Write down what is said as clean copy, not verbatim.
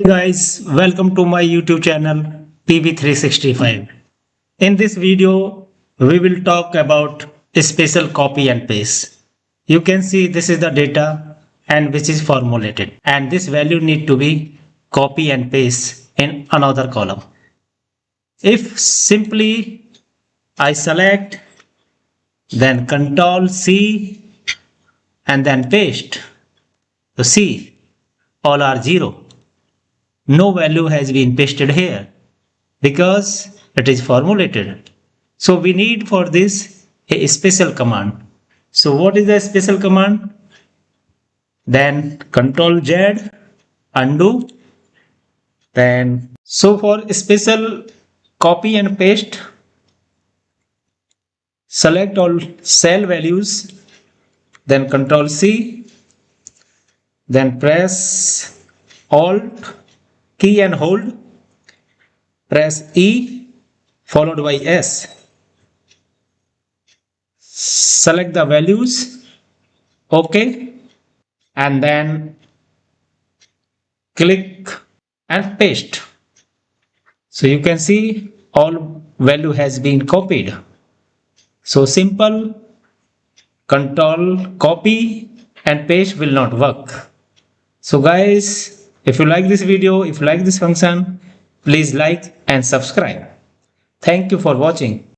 Hey guys, welcome to my YouTube channel PB365. In this video, we will talk about spatial copy and paste. You can see this is the data and which is formulated, and this value need to be copy and paste in another column. If simply I select, then Control C and then paste, so see all are 0. No value has been pasted here because it is formulated. So we need for this a special command. So what is the special command? Then Control Z, undo. Then so for special copy and paste, select all cell values, then Control C, then press Alt key and hold, press E followed by S. Select the values, OK, and then click and paste. So you can see all value has been copied. So simple, Control copy and paste will not work. So guys, if you like this video, if you like this function, please like and subscribe. Thank you for watching.